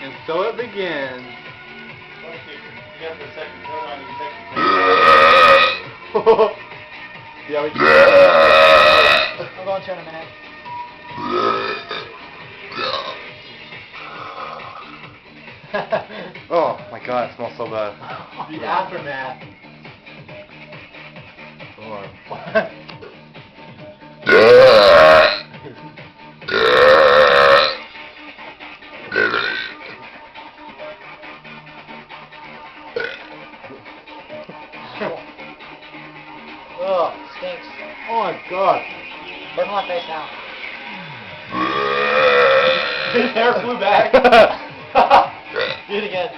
And so it begins. You got the second coat on your second Yeah, we can. I'll go into in a minute. Oh my god, it smells so bad. The aftermath. Ugh, stinks. Oh my god. Burn my face now. His hair flew back. Do it again.